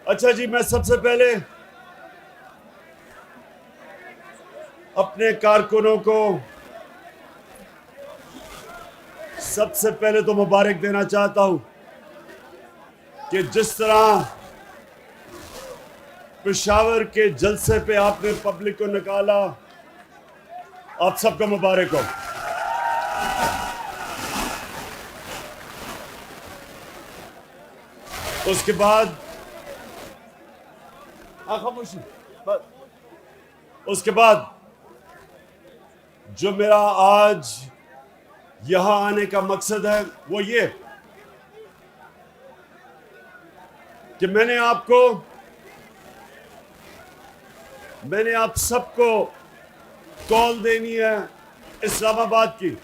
अच्छा जी, मैं सबसे पहले अपने कारकुनों को सबसे पहले तो मुबारक देना चाहता हूं कि जिस तरह पेशावर के जलसे पे आपने पब्लिक को निकाला, आप सबको मुबारक हो। उसके बाद खामोशी। उसके बाद जो मेरा आज यहां आने का मकसद है वो ये कि मैंने आप सबको कॉल देनी है इस्लामाबाद की।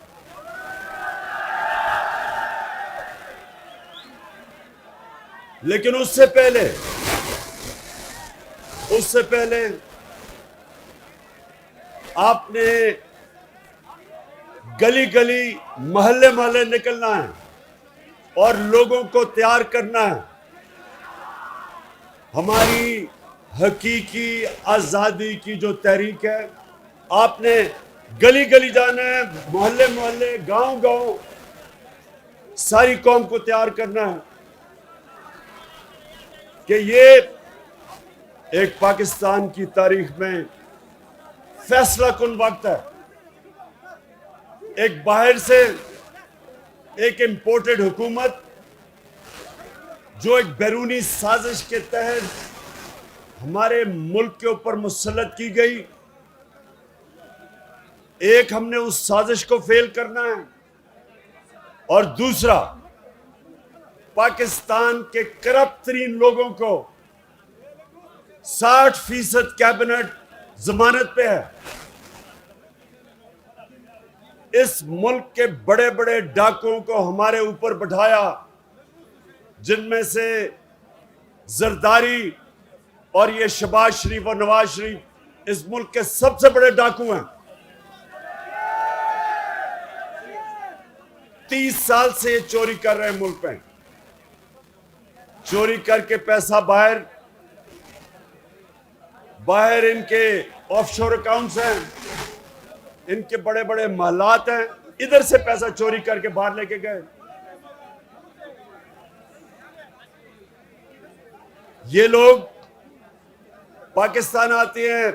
लेकिन उससे पहले आपने गली गली मोहल्ले मोहल्ले निकलना है और लोगों को तैयार करना है। हमारी हकीकी आजादी की जो तहरीक है, आपने गली गली जाना है, मोहल्ले मोहल्ले, गांव गांव, सारी कौम को तैयार करना है कि ये एक पाकिस्तान की तारीख में फैसला कुन वक्त है। एक बाहर से एक इंपोर्टेड हुकूमत जो एक बैरूनी साजिश के तहत हमारे मुल्क के ऊपर मुसल्लत की गई, एक हमने उस साजिश को फेल करना है और दूसरा पाकिस्तान के करप्ट तरीन लोगों को 60% कैबिनेट जमानत पे है। इस मुल्क के बड़े बड़े डाकुओं को हमारे ऊपर बैठाया, जिनमें से जरदारी और ये शहबाज शरीफ और नवाज शरीफ इस मुल्क के सबसे बड़े डाकू हैं। 30 साल से ये चोरी कर रहे हैं मुल्क में। चोरी करके पैसा बाहर इनके ऑफशोर अकाउंट्स हैं, इनके बड़े बड़े महलात हैं, इधर से पैसा चोरी करके बाहर लेके गए। ये लोग पाकिस्तान आते हैं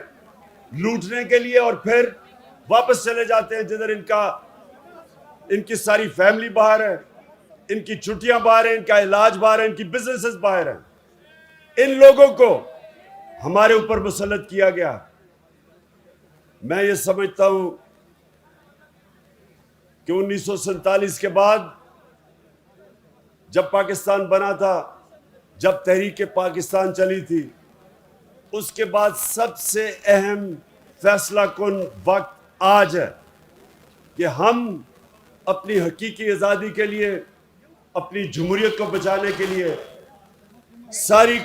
लूटने के लिए और फिर वापस चले जाते हैं जिधर इनकी सारी फैमिली बाहर है, इनकी छुट्टियां बाहर हैं, इनका इलाज बाहर है, इनकी बिजनेसेस बाहर हैं। इन लोगों को हमारे ऊपर मुसल्लत किया गया। मैं ये समझता हूं कि 1947 के बाद जब पाकिस्तान बना था, जब तहरीक पाकिस्तान चली थी, उसके बाद सबसे अहम फैसला कुन वक्त आज है कि हम अपनी हकीकी आज़ादी के लिए, अपनी जमहूरियत को बचाने के लिए सारी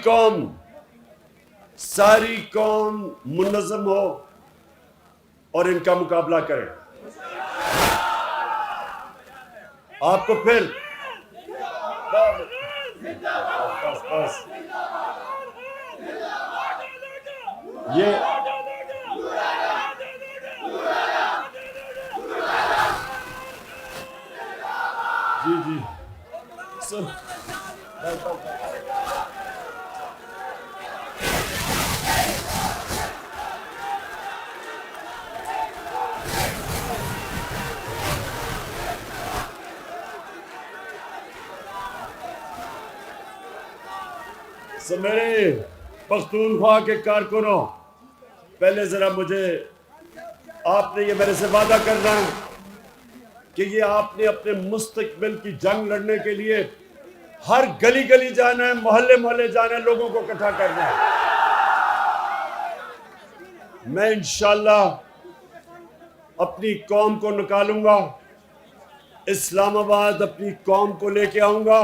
कौम मुनज़्ज़म हो और इनका मुकाबला करें। आपको फिर बस ये जी सुन मेरे पख्तूनख्वा के कारकुनों, पहले जरा आपने ये मेरे से वादा करना है कि ये आपने अपने मुस्तकबिल की जंग लड़ने के लिए हर गली गली जाना है, मोहल्ले मोहल्ले जाना है, लोगों को इकट्ठा करना है। मैं इंशाअल्लाह अपनी कौम को निकालूंगा, इस्लामाबाद अपनी कौम को लेके आऊंगा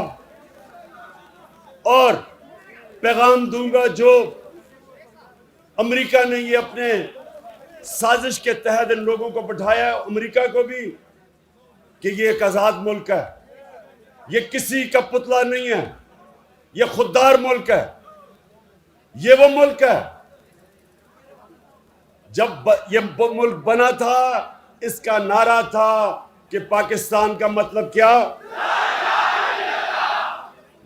और पैगाम दूंगा जो अमेरिका ने ये अपने साजिश के तहत इन लोगों को बैठाया, अमेरिका को भी, कि ये एक आज़ाद मुल्क है, ये किसी का पुतला नहीं है, ये खुददार मुल्क है। ये वो मुल्क है। जब ये मुल्क बना था, इसका नारा था कि पाकिस्तान का मतलब क्या?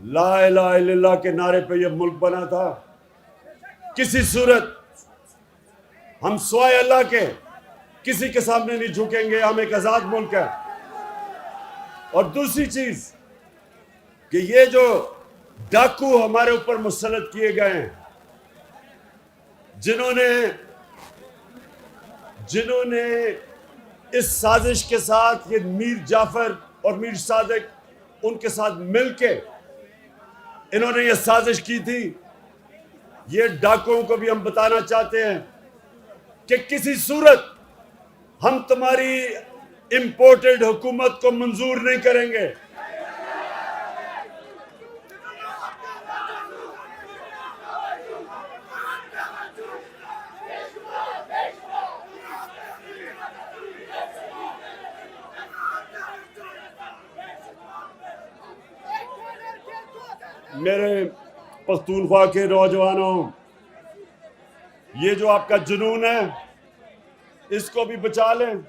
ला इलाहा इल्लल्लाह के नारे पे ये मुल्क बना था। किसी सूरत हम स्वाय अल्लाह के किसी के सामने नहीं झुकेंगे। हम एक आजाद मुल्क है। और दूसरी चीज कि ये जो डाकू हमारे ऊपर मुसल्लत किए गए हैं, जिन्होंने इस साजिश के साथ, ये मीर जाफर और मीर सादिक उनके साथ मिलके इन्होंने ये साजिश की थी। ये डाकुओं को भी हम बताना चाहते हैं कि किसी सूरत हम तुम्हारी इंपोर्टेड हुकूमत को मंजूर नहीं करेंगे। मेरे पख्तूनख्वा के नौजवानों, ये जो आपका जुनून है, इसको भी बचा लें,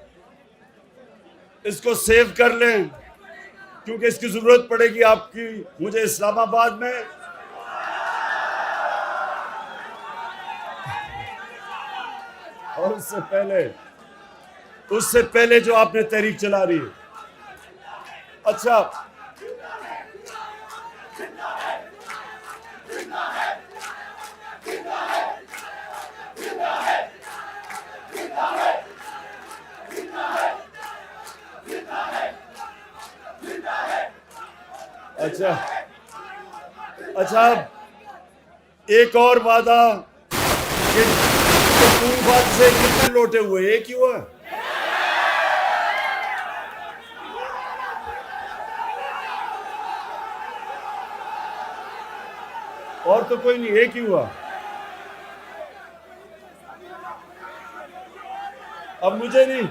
इसको सेव कर लें, क्योंकि इसकी जरूरत पड़ेगी आपकी मुझे इस्लामाबाद में। और उससे पहले जो आपने तहरीक चला रही है। अच्छा, अच्छा, एक और वादा कि बात से कितने लौटे हुए? एक ही हुआ। और तो कोई नहीं, एक ही हुआ। अब मुझे नहीं,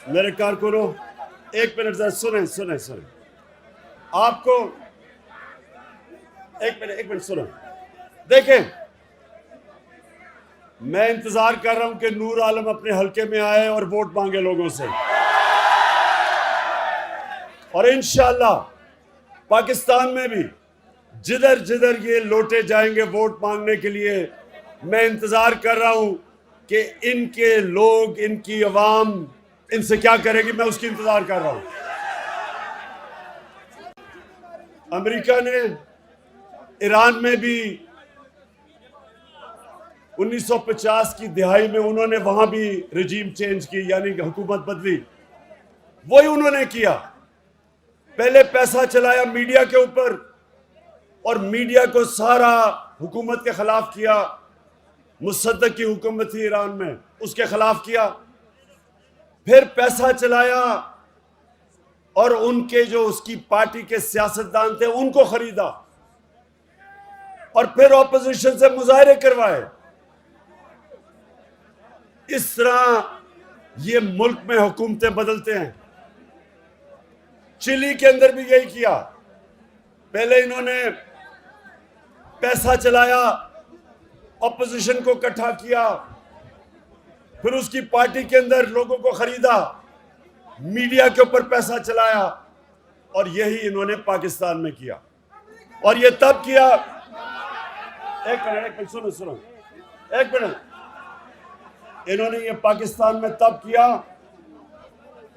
मेरे कारकुनों, एक मिनट जरा सुने। आपको एक मिनट सुनो। देखें, मैं इंतजार कर रहा हूं कि नूर आलम अपने हलके में आए और वोट मांगे लोगों से। और इंशाअल्लाह पाकिस्तान में भी जिधर जिधर ये लौटे जाएंगे वोट मांगने के लिए, मैं इंतजार कर रहा हूं कि इनके लोग, इनकी अवाम इनसे क्या करेगी। मैं उसकी इंतजार कर रहा हूं। अमेरिका ने ईरान में भी 1950 की दिहाई में उन्होंने वहां भी रिजीम चेंज की, यानी हुकूमत बदली। वही उन्होंने किया। पहले पैसा चलाया मीडिया के ऊपर और मीडिया को सारा हुकूमत के खिलाफ किया। मुसद्दक की हुकूमत थी ईरान में, उसके खिलाफ किया। फिर पैसा चलाया और उनके जो उसकी पार्टी के सियासतदान थे उनको खरीदा और फिर ऑपोजिशन से मुजाहरे करवाए। इस तरह ये मुल्क में हुकूमतें बदलते हैं। चिली के अंदर भी यही किया। पहले इन्होंने पैसा चलाया, ऑपोजिशन को इकट्ठा किया, फिर उसकी पार्टी के अंदर लोगों को खरीदा, मीडिया के ऊपर पैसा चलाया, और यही इन्होंने पाकिस्तान में किया। और ये तब किया, एक मिनट सुनो, एक मिनट। इन्होंने ये पाकिस्तान में तब किया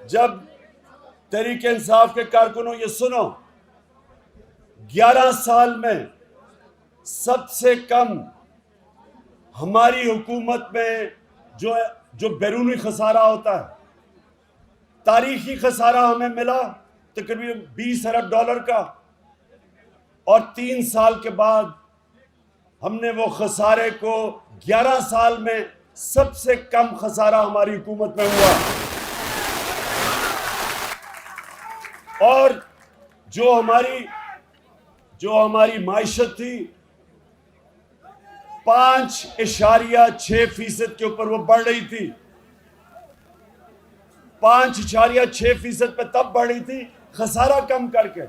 जब तहरीक इंसाफ के कारकुनों, ये सुनो, 11 साल में सबसे कम हमारी हुकूमत में जो बैरूनी खसारा होता है, तारीखी खसारा हमें मिला तकरीबन 20 अरब डॉलर का। और 3 साल के बाद हमने वो खसारे को 11 साल में सबसे कम खसारा हमारी हुकूमत में हुआ। और जो हमारी माइशत थी 5.6% के ऊपर वो बढ़ रही थी। 5.6% पे तब बढ़ रही थी खसारा कम करके।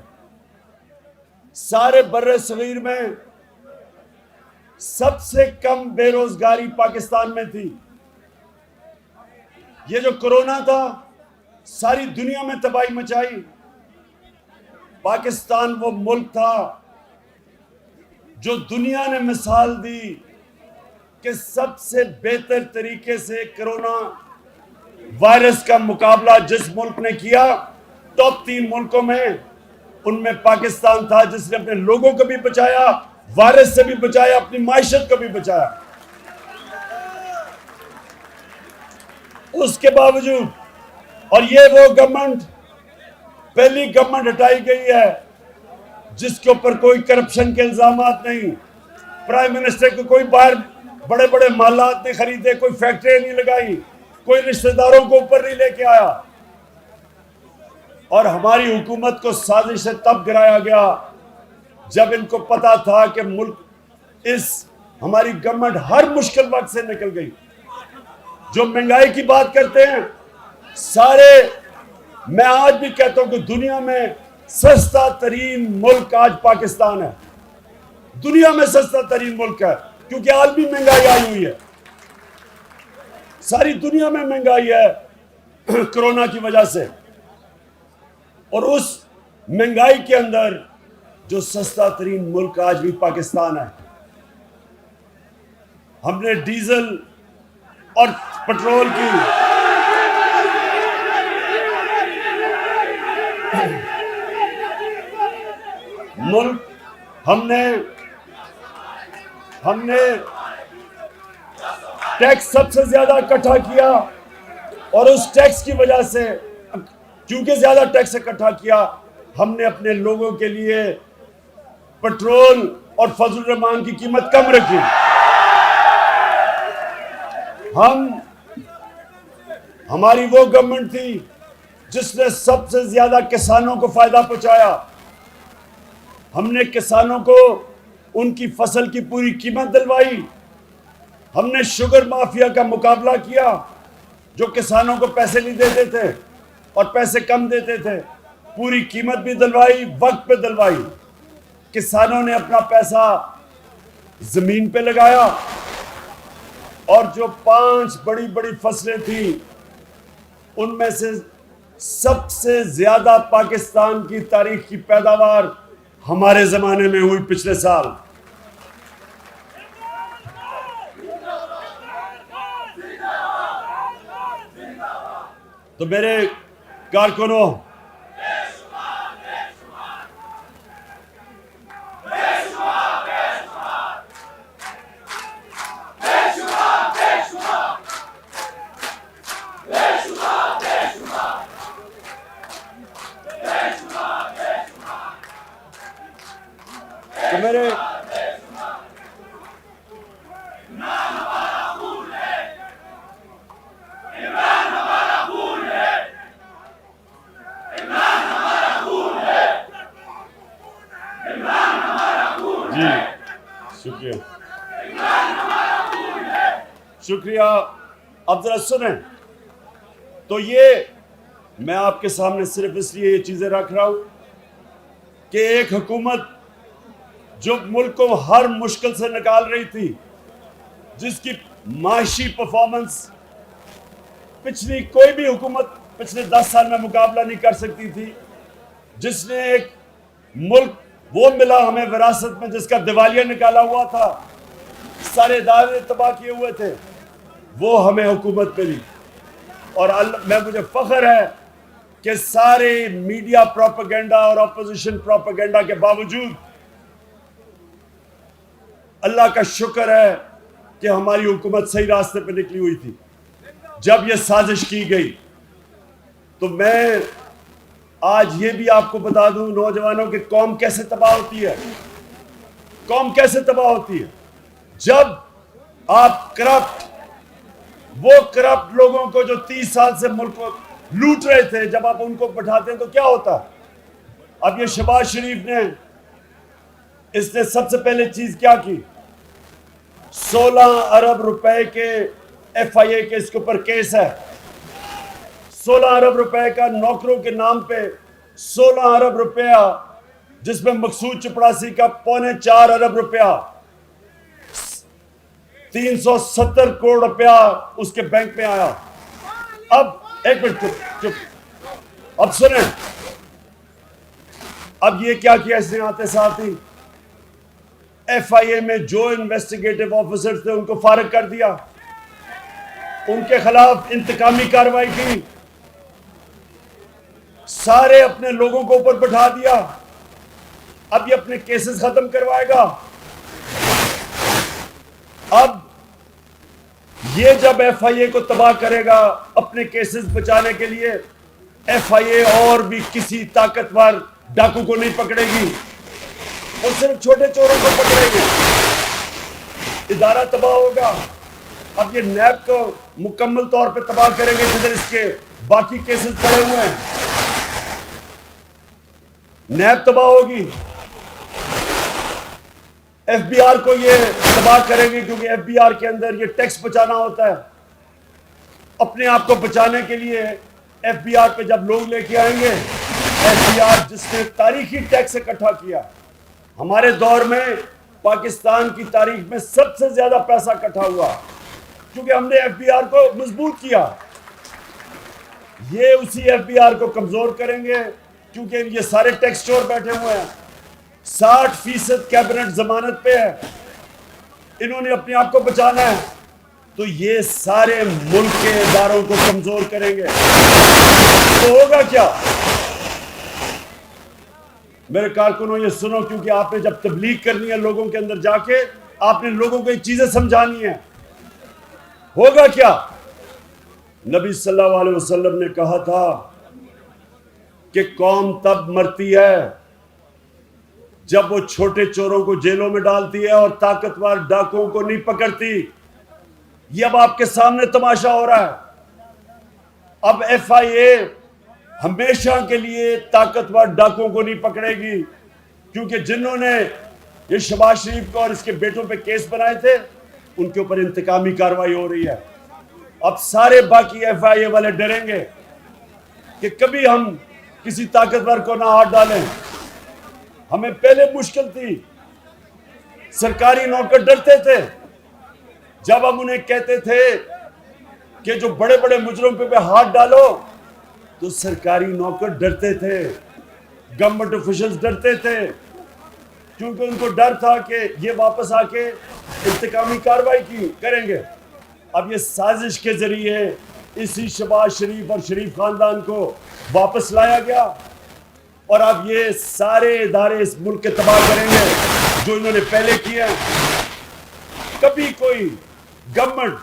सारे बर्रे सगीर में सबसे कम बेरोजगारी पाकिस्तान में थी। ये जो कोरोना था सारी दुनिया में तबाही मचाई। पाकिस्तान वो मुल्क था जो दुनिया ने मिसाल दी कि सबसे बेहतर तरीके से कोरोना वायरस का मुकाबला जिस मुल्क ने किया, टॉप 3 मुल्कों में उनमें पाकिस्तान था, जिसने अपने लोगों को भी बचाया, वायरस से भी बचाया, अपनी माइशत को भी बचाया। उसके बावजूद, और ये वो गवर्नमेंट पहली गवर्नमेंट हटाई गई है जिसके ऊपर कोई करप्शन के इल्जामात नहीं। प्राइम मिनिस्टर को कोई बाहर बड़े बड़े मालात नहीं खरीदे, कोई फैक्ट्री नहीं लगाई, कोई रिश्तेदारों को ऊपर नहीं लेके आया। और हमारी हुकूमत को साजिश से तब गिराया गया जब इनको पता था कि हमारी गवर्नमेंट हर मुश्किल वक्त से निकल गई। जो महंगाई की बात करते हैं मैं आज भी कहता हूं कि दुनिया में सस्ता तरीन मुल्क आज पाकिस्तान है। दुनिया में सस्ता तरीन मुल्क है क्योंकि आलमी महंगाई आई हुई है। सारी दुनिया में महंगाई है कोरोना की वजह से। और उस महंगाई के अंदर जो सस्ता तरीन मुल्क आज भी पाकिस्तान है। हमने डीजल और पेट्रोल की मुल्क हमने टैक्स सबसे ज्यादा इकट्ठा किया और उस टैक्स की वजह से, क्योंकि ज्यादा टैक्स इकट्ठा किया, हमने अपने लोगों के लिए पेट्रोल और फजल रहमान की कीमत कम रखी। हमारी वो गवर्नमेंट थी जिसने सबसे ज्यादा किसानों को फायदा पहुंचाया। हमने किसानों को उनकी फसल की पूरी कीमत दिलवाई। हमने शुगर माफिया का मुकाबला किया जो किसानों को पैसे नहीं देते थे और पैसे कम देते थे। पूरी कीमत भी दिलवाई, वक्त पे दिलवाई। किसानों ने अपना पैसा जमीन पे लगाया और जो 5 बड़ी बड़ी फसलें थी उनमें से सबसे ज्यादा पाकिस्तान की तारीख की पैदावार हमारे जमाने में हुई पिछले साल। तो मेरे कारकुनों, तो मेरे जी शुक्रिया। अब जरा सुने, तो ये मैं आपके सामने सिर्फ इसलिए ये चीजें रख रहा हूं कि एक हुकूमत जो मुल्क को हर मुश्किल से निकाल रही थी, जिसकी माशी परफॉर्मेंस पिछली कोई भी हुकूमत पिछले 10 साल में मुकाबला नहीं कर सकती थी, जिसने एक मुल्क वो मिला हमें विरासत में जिसका दिवालिया निकाला हुआ था, सारे इदारे तबाह किए हुए थे, वो हमें हुकूमत मिली। और मुझे फख्र है कि सारे मीडिया प्रोपेगेंडा और अपोजिशन प्रोपेगेंडा के बावजूद अल्लाह का शुक्र है कि हमारी हुकूमत सही रास्ते पे निकली हुई थी। जब यह साजिश की गई तो मैं आज ये भी आपको बता दूं नौजवानों की कौम कैसे तबाह होती है। कौम कैसे तबाह होती है जब आप वो करप्ट लोगों को जो 30 साल से मुल्क को लूट रहे थे, जब आप उनको बैठाते हैं तो क्या होता है? अब ये शहबाज शरीफ ने, इसने सबसे पहले चीज क्या की, 16 अरब रुपए के FIA के इसके ऊपर केस है। 16 अरब रुपए का नौकरों के नाम पे 16 अरब रुपया, जिसमें मकसूद चपड़ासी का 3.25 अरब रुपया, 370 करोड़ रुपया उसके बैंक में आया। अब एक मिनट चुप, अब सुने, अब ये क्या किया इसने, आते साथ ही FIA में जो इन्वेस्टिगेटिव ऑफिसर्स थे उनको फारिग कर दिया, उनके खिलाफ इंतकामी कार्रवाई की, सारे अपने लोगों को ऊपर बैठा दिया। अब ये अपने केसेस खत्म करवाएगा। अब ये जब FIA को तबाह करेगा अपने केसेस बचाने के लिए, FIA और भी किसी ताकतवर डाकू को नहीं पकड़ेगी, वो सिर्फ छोटे चोरों को पकड़ेगी। इदारा तबाह होगा। अब ये नैब को मुकम्मल तौर पे तबाह करेंगे जिधर इसके बाकी केसेस पड़े हुए हैं। नैब तबाह होगी, FBR को ये तबाह करेंगे, क्योंकि FBR के अंदर ये टैक्स बचाना होता है। अपने आप को बचाने के लिए FBR पे जब लोग लेके आएंगे, FBR जिसने तारीखी टैक्स इकट्ठा किया, हमारे दौर में पाकिस्तान की तारीख में सबसे ज्यादा पैसा इकट्ठा हुआ, क्योंकि हमने FBR को मजबूत किया। ये उसी FBR को कमजोर करेंगे, क्योंकि ये सारे टैक्स चोर बैठे हुए हैं। 60% कैबिनेट जमानत पे है, इन्होंने अपने आप को बचाना है, तो ये सारे मुल्क के इदारों को कमजोर करेंगे। तो होगा क्या? मेरे कारकुनों ये सुनो, क्योंकि आपने जब तबलीग करनी है लोगों के अंदर जाके, आपने लोगों को ये चीजें समझानी है। होगा क्या? नबी सल्लल्लाहु अलैहि वसल्लम ने कहा था कि कौम तब मरती है जब वो छोटे चोरों को जेलों में डालती है और ताकतवर डाकुओं को नहीं पकड़ती। ये अब आपके सामने तमाशा हो रहा है। अब FIA हमेशा के लिए ताकतवर डाकुओं को नहीं पकड़ेगी, क्योंकि जिन्होंने ये शहबाज शरीफ को और इसके बेटों पे केस बनाए थे, उनके ऊपर इंतकामी कार्रवाई हो रही है। अब सारे बाकी FIA वाले डरेंगे कि कभी हम किसी ताकतवर को ना हाथ डालें। हमें पहले मुश्किल थी, सरकारी नौकर डरते थे जब हम उन्हें कहते थे कि जो बड़े बड़े मुजरिमों पे हाथ डालो, तो सरकारी नौकर डरते थे, गवर्नमेंट ऑफिशियल्स डरते थे, क्योंकि उनको डर था कि ये वापस आके इंतकामी कार्रवाई करेंगे। अब ये साजिश के जरिए इसी शहबाज शरीफ और शरीफ खानदान को वापस लाया गया, और अब ये सारे इदारे इस मुल्क के तबाह करेंगे जो इन्होंने पहले किए हैं। कभी कोई गवर्नमेंट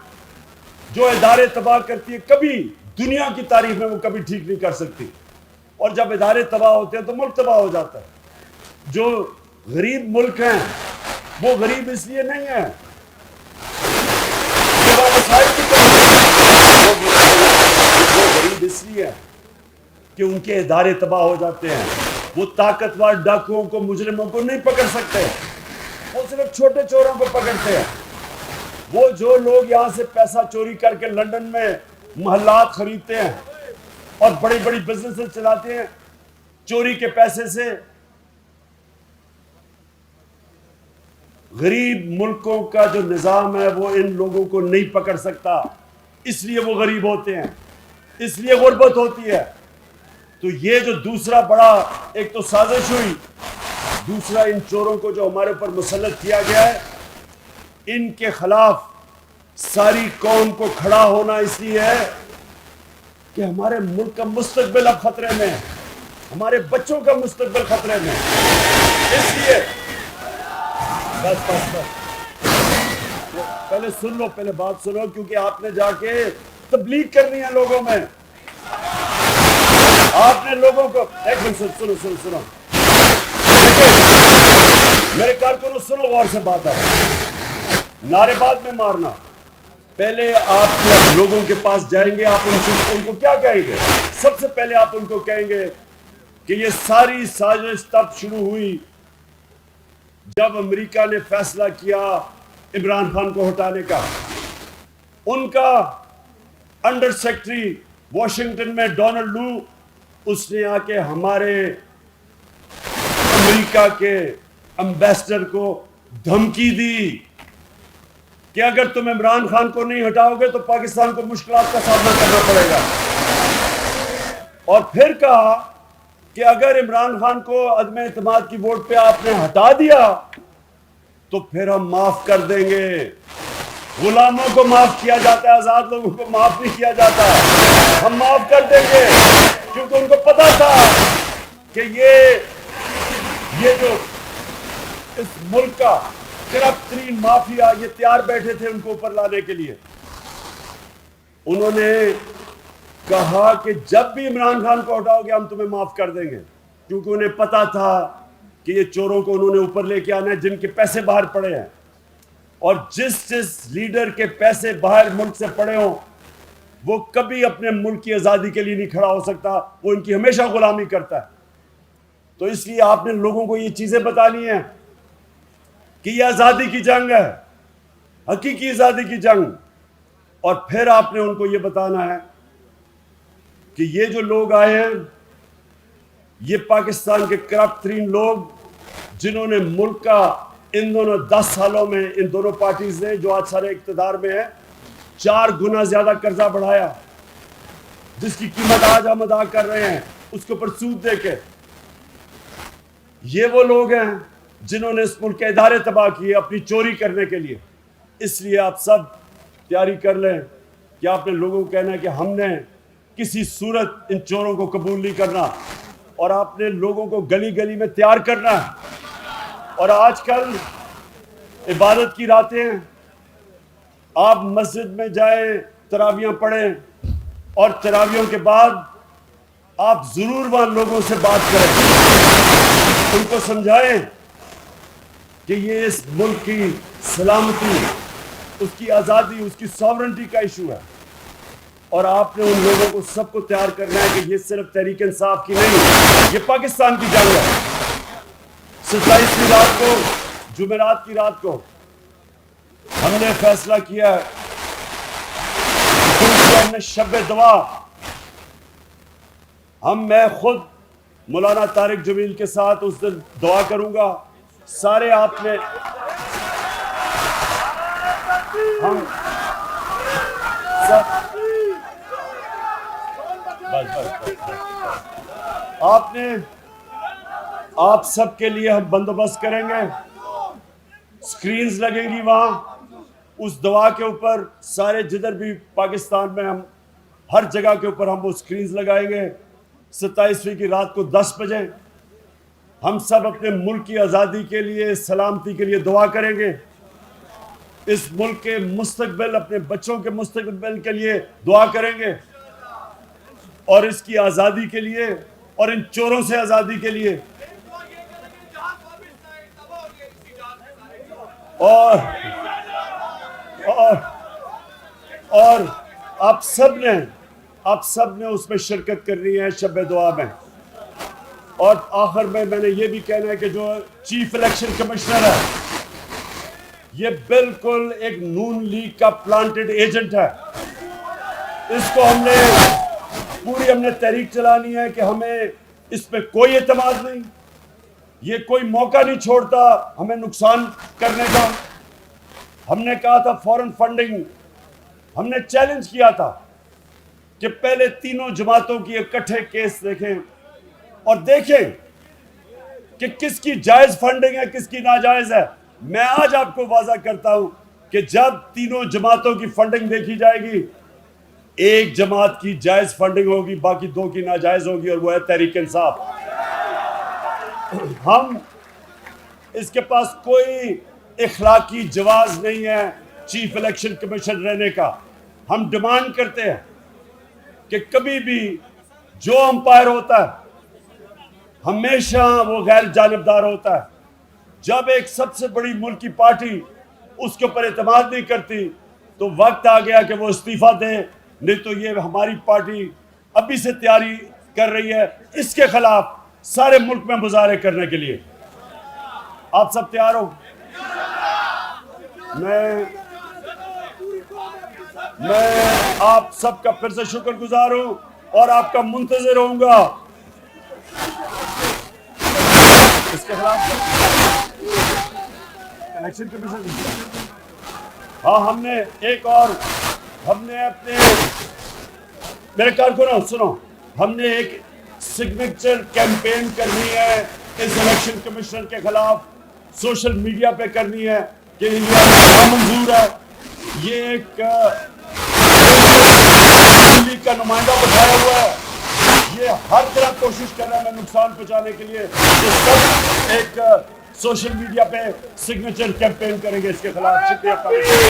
जो इदारे तबाह करती है, कभी दुनिया की तारीख में वो कभी ठीक नहीं कर सकती, और जब इदारे तबाह होते हैं तो मुल्क तबाह हो जाता है। जो गरीब मुल्क हैं वो गरीब इसलिए नहीं है कि वो वसाइल की वो गरीब इसलिए है कि उनके इदारे तबाह हो जाते हैं। वो ताकतवर डाकुओं को, मुजरिमों को नहीं पकड़ सकते, वो सिर्फ छोटे चोरों को पकड़ते हैं। वो जो लोग यहाँ से पैसा चोरी करके लंदन में महल्लात खरीदते हैं और बड़ी बड़ी बिजनेसेस चलाते हैं चोरी के पैसे से, गरीब मुल्कों का जो निजाम है वो इन लोगों को नहीं पकड़ सकता, इसलिए वो गरीब होते हैं, इसलिए गुर्बत होती है। तो ये जो दूसरा बड़ा, एक तो साजिश हुई, दूसरा इन चोरों को जो हमारे ऊपर मुसल्लत किया गया है, इनके खिलाफ सारी कौम को खड़ा होना इसलिए है कि हमारे मुल्क का मुस्तकबिल अब खतरे में है, हमारे बच्चों का मुस्तकबिल खतरे में है। इसलिए बस पहले सुन लो, पहले बात सुनो, क्योंकि आपने जाके तबलीग करनी है लोगों में। आपने लोगों को एक मिनट सुनो मेरे कारकुनों, सुनो गौर से बात है, नारेबाज में मारना। पहले आप लोगों के पास जाएंगे, आप उनको क्या कहेंगे? सबसे पहले आप उनको कहेंगे कि ये सारी साजिश तब शुरू हुई जब अमेरिका ने फैसला किया इमरान खान को हटाने का। उनका अंडर सेक्रेटरी वॉशिंगटन में डोनाल्ड लू, उसने आके हमारे अमेरिका के एम्बेसडर को धमकी दी कि अगर तुम इमरान खान को नहीं हटाओगे तो पाकिस्तान को मुश्किलात का सामना करना पड़ेगा। और फिर कहा कि अगर इमरान खान को अदम एतमाद की वोट पे आपने हटा दिया तो फिर हम माफ कर देंगे। गुलामों को माफ किया जाता है, आजाद लोगों को माफ नहीं किया जाता। हम माफ कर देंगे, क्योंकि उनको पता था कि ये जो इस मुल्क का करप्ट तरीन माफिया, ये तैयार बैठे थे उनको ऊपर लाने के लिए। उन्होंने कहा कि जब भी इमरान खान को हटाओगे हम तुम्हें माफ कर देंगे, क्योंकि उन्हें पता था कि ये चोरों को उन्होंने ऊपर लेके आना है जिनके पैसे बाहर पड़े हैं। और जिस लीडर के पैसे बाहर मुल्क से पड़े हों वो कभी अपने मुल्क की आज़ादी के लिए नहीं खड़ा हो सकता, वो इनकी हमेशा गुलामी करता है। तो इसलिए आपने लोगों को ये चीज़ें बतानी है कि ये आज़ादी की जंग है, हकीकी आज़ादी की जंग। और फिर आपने उनको ये बताना है कि ये जो लोग आए हैं ये पाकिस्तान के करप्ट तरीन लोग, जिन्होंने मुल्क का इन दोनों 10 सालों में, इन दोनों पार्टीज ने जो आज सारे इक़्तिदार में है, 4 गुना ज्यादा कर्जा बढ़ाया, जिसकी कीमत आज हम अदा कर रहे हैं उसके ऊपर सूद देके। ये वो लोग हैं जिन्होंने इस मुल्क के इदारे तबाह किए अपनी चोरी करने के लिए। इसलिए आप सब तैयारी कर लें कि आपने लोगों को कहना है कि हमने किसी सूरत इन चोरों को कबूल नहीं करना, और आपने लोगों को गली गली में तैयार करना है। और आजकल इबादत की रातें हैं, आप मस्जिद में जाएं, तरावियां पढ़ें, और तरावियों के बाद आप जरूर वहां लोगों से बात करें, उनको समझाएं कि ये इस मुल्क की सलामती, उसकी आज़ादी, उसकी सॉवरेंटी का इशू है। और आपने उन लोगों को सबको तैयार करना है कि ये सिर्फ तहरीक इंसाफ की नहीं, ये पाकिस्तान की जंग है। 27 की रात को, जुमेरात की रात को हमने फैसला किया है कि हमने शब दुआ, मैं खुद मौलाना तारिक जमील के साथ उस दिन दुआ करूंगा। सारे आपने हम सब आप सबके लिए हम बंदोबस्त करेंगे, स्क्रीन्स लगेंगी वहां उस दुआ के ऊपर, सारे जिधर भी पाकिस्तान में हम हर जगह के ऊपर हम वो स्क्रीन्स लगाएंगे। 27वीं की रात को 10 बजे हम सब अपने मुल्क की आज़ादी के लिए, सलामती के लिए दुआ करेंगे। इस मुल्क के मुस्तकबिल, अपने बच्चों के मुस्तकबिल के लिए दुआ करेंगे, और इसकी आज़ादी के लिए, और इन चोरों से आज़ादी के लिए। और आप सब ने उसमें शिरकत करनी है शब दुआ में। और आखिर में मैंने ये भी कहना है कि जो चीफ इलेक्शन कमिश्नर है ये बिल्कुल एक नून लीग का प्लांटेड एजेंट है। इसको हमने तहरीक चलानी है कि हमें इस पे कोई एतमाद नहीं, ये कोई मौका नहीं छोड़ता हमें नुकसान करने का। हमने कहा था फॉरेन फंडिंग, हमने चैलेंज किया था कि पहले तीनों जमातों की इकट्ठे केस देखें और देखें कि किसकी जायज फंडिंग है, किसकी नाजायज है। मैं आज आपको वादा करता हूं कि जब तीनों जमातों की फंडिंग देखी जाएगी, एक जमात की जायज फंडिंग होगी, बाकी दो की नाजायज होगी, और वो है तहरीक इंसाफ। हम इसके पास कोई इखलाकी जवाज नहीं है चीफ इलेक्शन कमीशन रहने का। हम डिमांड करते हैं कि कभी भी जो अंपायर होता है हमेशा वो गैर जानिबदार होता है। जब एक सबसे बड़ी मुल्क की पार्टी उसके ऊपर एतमाद नहीं करती तो वक्त आ गया कि वो इस्तीफा दे, नहीं तो ये हमारी पार्टी अभी से तैयारी कर रही है इसके खिलाफ सारे मुल्क में मुजाहरे करने के लिए। आप सब तैयार हो? मैं आप सबका फिर से शुक्रगुजार हूं और आपका मुंतजिर होऊंगा। इसके खिलाफ इलेक्शन कमीशन, हाँ, हमने अपने, मेरे कारकुनों सुनो, हमने एक सिग्नेचर कैंपेन करनी है इस इलेक्शन कमिश्नर के खिलाफ, सोशल मीडिया पे करनी है कि इंडिया में नामंजूर है। ये एक दिल्ली का नुमाइंदा बैठाया हुआ है, ये हर तरह कोशिश कर रहा है नुकसान पहुंचाने के लिए। तो सब एक सोशल मीडिया पे सिग्नेचर कैंपेन करेंगे इसके खिलाफ। शुक्रिया।